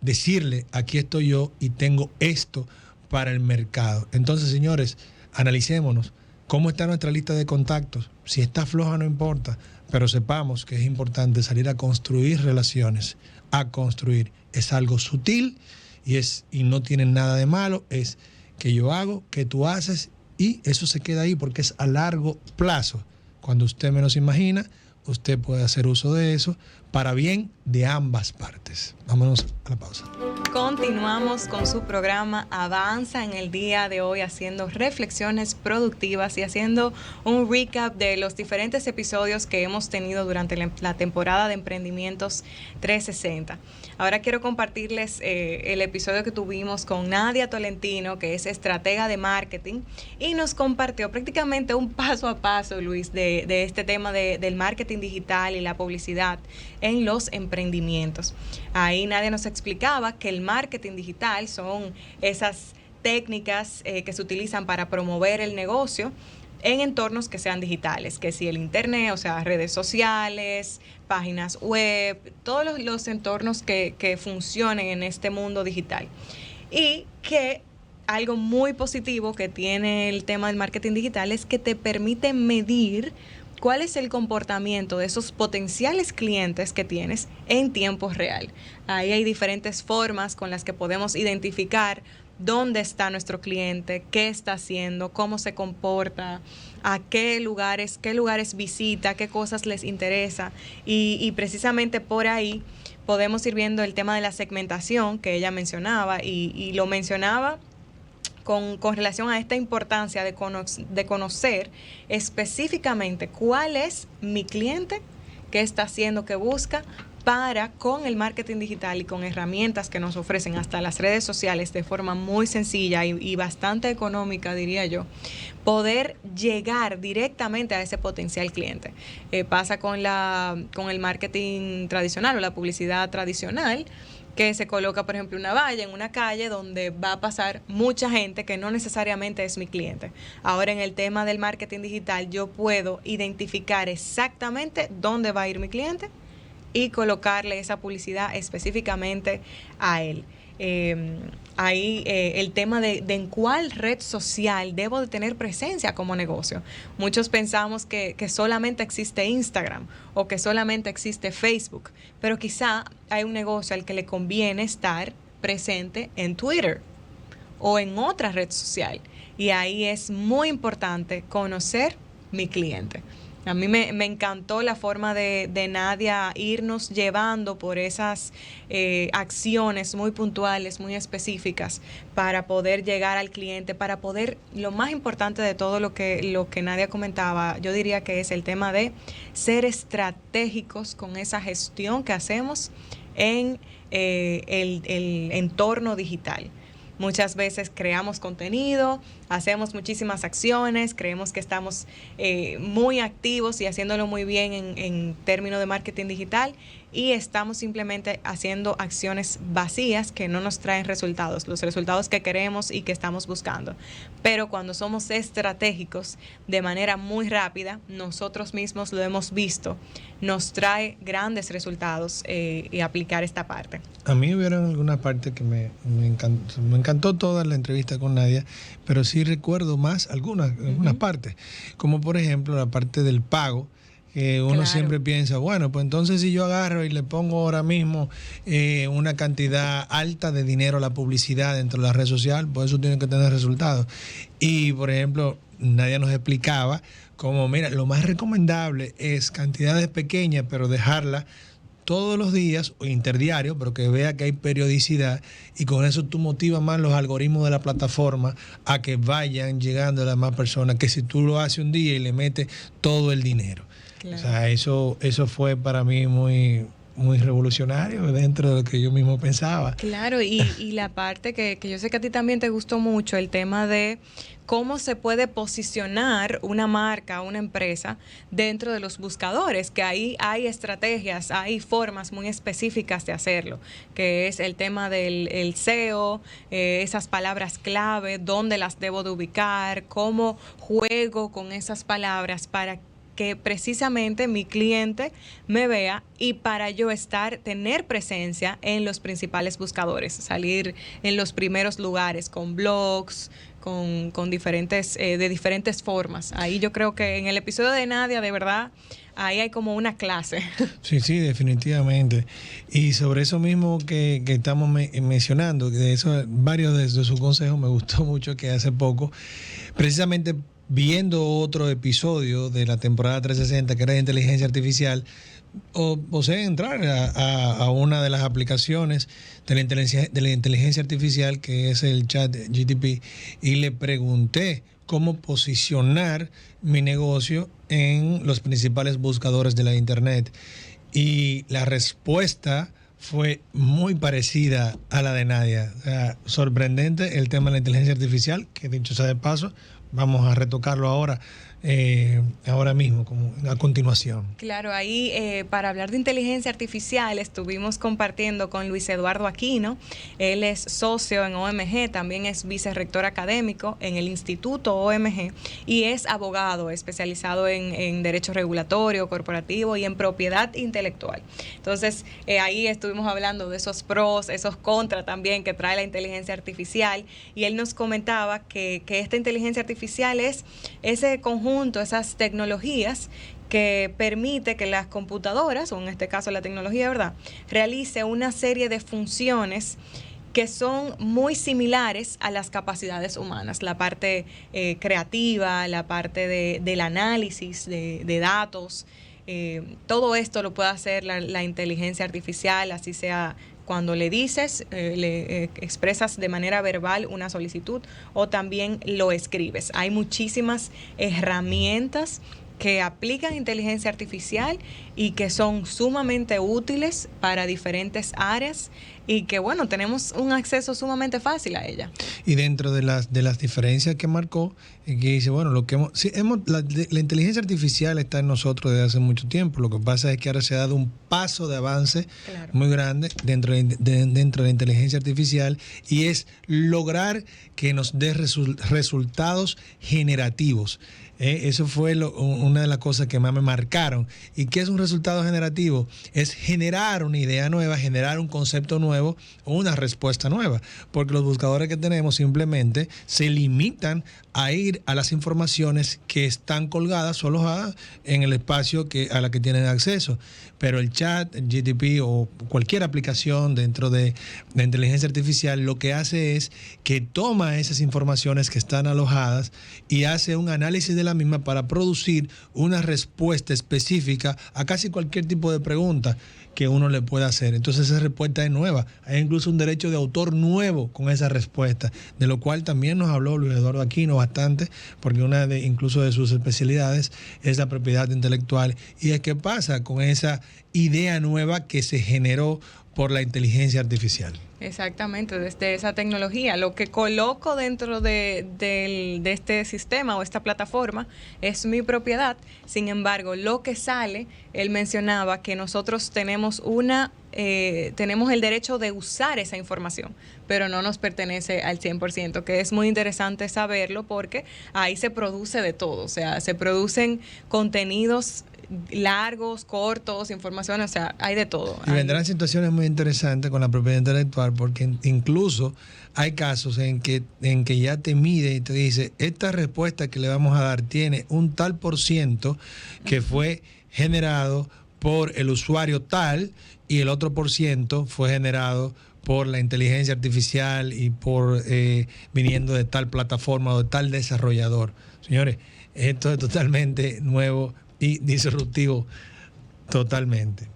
decirle: aquí estoy yo y tengo esto para el mercado. Entonces, señores, analicémonos cómo está nuestra lista de contactos. Si está floja no importa, pero sepamos que es importante salir a construir relaciones, a construir. Es algo sutil y no tiene nada de malo. Es que yo hago, que tú haces, y eso se queda ahí porque es a largo plazo. Cuando usted menos imagina, usted puede hacer uso de eso para bien de ambas partes. Vámonos a la pausa. Continuamos con su programa Avanza en el día de hoy, haciendo reflexiones productivas y haciendo un recap de los diferentes episodios que hemos tenido durante la temporada de Emprendimientos 360. Ahora quiero compartirles el episodio que tuvimos con Nadia Tolentino, que es estratega de marketing, y nos compartió prácticamente un paso a paso, Luis, de este tema del marketing digital y la publicidad en los emprendimientos. Ahí Nadia nos explicaba que el marketing digital son esas técnicas que se utilizan para promover el negocio en entornos que sean digitales, que si el internet, o sea, redes sociales, páginas web, todos los entornos que funcionen en este mundo digital. Y que algo muy positivo que tiene el tema del marketing digital es que te permite medir cuál es el comportamiento de esos potenciales clientes que tienes en tiempo real. Ahí hay diferentes formas con las que podemos identificar dónde está nuestro cliente, qué está haciendo, cómo se comporta, a qué lugares visita, qué cosas les interesa, y precisamente por ahí podemos ir viendo el tema de la segmentación que ella mencionaba, y lo mencionaba con relación a esta importancia de conocer específicamente cuál es mi cliente, qué está haciendo, qué busca, para con el marketing digital y con herramientas que nos ofrecen hasta las redes sociales de forma muy sencilla y bastante económica, diría yo, poder llegar directamente a ese potencial cliente. Pasa con el marketing tradicional o la publicidad tradicional, que se coloca, por ejemplo, una valla en una calle donde va a pasar mucha gente que no necesariamente es mi cliente. Ahora, en el tema del marketing digital, yo puedo identificar exactamente dónde va a ir mi cliente y colocarle esa publicidad específicamente a él. El tema de en cuál red social debo de tener presencia como negocio. Muchos pensamos que solamente existe Instagram o que solamente existe Facebook, pero quizá hay un negocio al que le conviene estar presente en Twitter o en otra red social. Y ahí es muy importante conocer mi cliente. A mí me encantó la forma de Nadia irnos llevando por esas acciones muy puntuales, muy específicas, para poder llegar al cliente, para poder, lo más importante de todo lo que Nadia comentaba, yo diría que es el tema de ser estratégicos con esa gestión que hacemos en el entorno digital. Muchas veces creamos contenido, hacemos muchísimas acciones, creemos que estamos muy activos y haciéndolo muy bien en términos de marketing digital, y estamos simplemente haciendo acciones vacías que no nos traen resultados, los resultados que queremos y que estamos buscando. Pero cuando somos estratégicos de manera muy rápida, nosotros mismos lo hemos visto, nos trae grandes resultados y aplicar esta parte. A mí hubieron alguna parte que me encantó toda la entrevista con Nadia, pero sí recuerdo más algunas partes, como por ejemplo la parte del pago, que uno siempre piensa, bueno, pues entonces si yo agarro y le pongo ahora mismo una cantidad alta de dinero a la publicidad dentro de la red social, pues eso tiene que tener resultados. Y por ejemplo, Nadia nos explicaba cómo, mira, lo más recomendable es cantidades pequeñas, pero dejarlas todos los días o interdiario, pero que vea que hay periodicidad, y con eso tú motivas más los algoritmos de la plataforma a que vayan llegando a las más personas, que si tú lo haces un día y le metes todo el dinero. Claro. O sea, eso fue para mí muy revolucionario dentro de lo que yo mismo pensaba. Claro, y la parte que yo sé que a ti también te gustó mucho, el tema de cómo se puede posicionar una marca, una empresa dentro de los buscadores, que ahí hay estrategias, hay formas muy específicas de hacerlo, que es el tema del SEO, esas palabras clave, dónde las debo de ubicar, cómo juego con esas palabras para que precisamente mi cliente me vea, y para yo tener presencia en los principales buscadores, salir en los primeros lugares con blogs, con diferentes, de diferentes formas. Ahí yo creo que en el episodio de Nadia, de verdad, ahí hay como una clase. Sí, definitivamente. Y sobre eso mismo que estamos mencionando, de eso, varios de sus consejos me gustó mucho, que hace poco, precisamente viendo otro episodio de la temporada 360, que era de inteligencia artificial, osé entrar a una de las aplicaciones de la inteligencia artificial, que es el ChatGPT, y le pregunté cómo posicionar mi negocio en los principales buscadores de la internet. Y la respuesta fue muy parecida a la de Nadia. O sea, sorprendente el tema de la inteligencia artificial, que dicho sea de paso, vamos a retocarlo ahora mismo, como a continuación. Claro, ahí para hablar de inteligencia artificial estuvimos compartiendo con Luis Eduardo Aquino. Él es socio en OMG, también es vicerrector académico en el Instituto OMG y es abogado especializado en derecho regulatorio, corporativo y en propiedad intelectual. Entonces, ahí estuvimos hablando de esos pros, esos contras también que trae la inteligencia artificial, y él nos comentaba que esta inteligencia artificial es ese conjunto, esas tecnologías que permite que las computadoras, o en este caso la tecnología, ¿verdad?, realice una serie de funciones que son muy similares a las capacidades humanas, la parte creativa, la parte del análisis de datos. Todo esto lo puede hacer la inteligencia artificial, así sea cuando le dices, le expresas de manera verbal una solicitud, o también lo escribes. Hay muchísimas herramientas que aplican inteligencia artificial y que son sumamente útiles para diferentes áreas, y que bueno, tenemos un acceso sumamente fácil a ella. Y dentro de las diferencias que marcó, que dice, bueno, lo que la inteligencia artificial está en nosotros desde hace mucho tiempo. Lo que pasa es que ahora se ha dado un paso de avance muy grande dentro de la inteligencia artificial, y es lograr que nos dé resultados generativos. Eso fue una de las cosas que más me marcaron. ¿Y qué es un resultado generativo? Es generar una idea nueva, generar un concepto nuevo, nuevo o una respuesta nueva, porque los buscadores que tenemos simplemente se limitan a ir a las informaciones que están colgadas o alojadas en el espacio a la que tienen acceso. Pero el chat, el GTP o cualquier aplicación dentro de inteligencia artificial lo que hace es que toma esas informaciones que están alojadas y hace un análisis de la misma para producir una respuesta específica a casi cualquier tipo de pregunta que uno le pueda hacer. Entonces esa respuesta es nueva. Hay incluso un derecho de autor nuevo con esa respuesta, de lo cual también nos habló Luis Eduardo Aquino bastante, porque incluso de sus especialidades es la propiedad intelectual. Y es que pasa con esa idea nueva que se generó por la inteligencia artificial. Exactamente, desde esa tecnología. Lo que coloco dentro de este sistema o esta plataforma es mi propiedad. Sin embargo, lo que sale, él mencionaba que nosotros tenemos tenemos el derecho de usar esa información, pero no nos pertenece al 100%, que es muy interesante saberlo porque ahí se produce de todo. O sea, se producen contenidos largos, cortos, información, o sea, hay de todo. Y vendrán situaciones muy interesantes con la propiedad intelectual, porque incluso hay casos en que ya te mide y te dice, esta respuesta que le vamos a dar tiene un tal % que fue generado por el usuario tal y el otro % fue generado por la inteligencia artificial y por viniendo de tal plataforma o de tal desarrollador. Señores, esto es totalmente nuevo y disruptivo totalmente.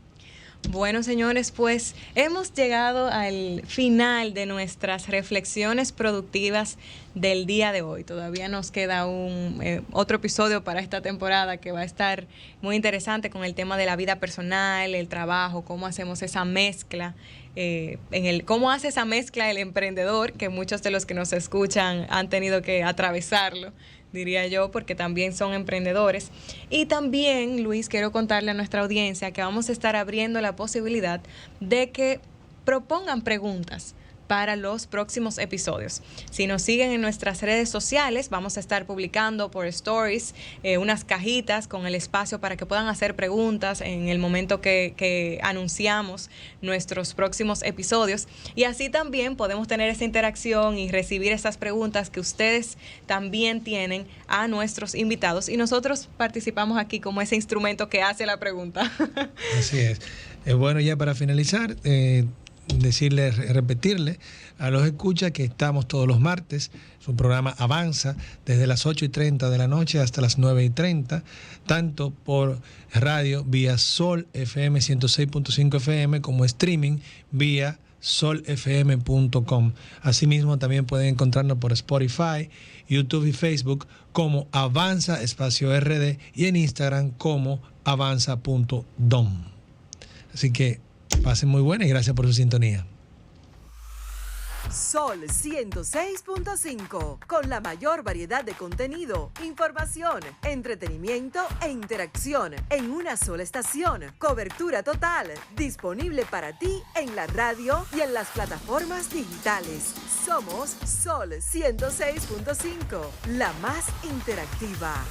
Bueno, señores, pues hemos llegado al final de nuestras reflexiones productivas del día de hoy. Todavía nos queda otro episodio para esta temporada que va a estar muy interesante con el tema de la vida personal, el trabajo, cómo hacemos esa mezcla, cómo hace esa mezcla el emprendedor, que muchos de los que nos escuchan han tenido que atravesarlo, diría yo, porque también son emprendedores. Y también, Luis, quiero contarle a nuestra audiencia que vamos a estar abriendo la posibilidad de que propongan preguntas para los próximos episodios. Si nos siguen en nuestras redes sociales, vamos a estar publicando por stories unas cajitas con el espacio para que puedan hacer preguntas en el momento que anunciamos nuestros próximos episodios. Y así también podemos tener esa interacción y recibir esas preguntas que ustedes también tienen a nuestros invitados. Y nosotros participamos aquí como ese instrumento que hace la pregunta. Así es. Bueno, ya para finalizar, repetirle a los escuchas que estamos todos los martes. Su programa avanza desde las 8:30 de la noche hasta las 9:30, tanto por radio vía Sol FM 106.5 FM como streaming vía solfm.com. Asimismo, también pueden encontrarnos por Spotify, YouTube y Facebook como Avanza Espacio RD y en Instagram como avanza.dom. Así que pasen muy buena y gracias por su sintonía. Sol 106.5, con la mayor variedad de contenido, información, entretenimiento e interacción en una sola estación. Cobertura total, disponible para ti en la radio y en las plataformas digitales. Somos Sol 106.5, la más interactiva.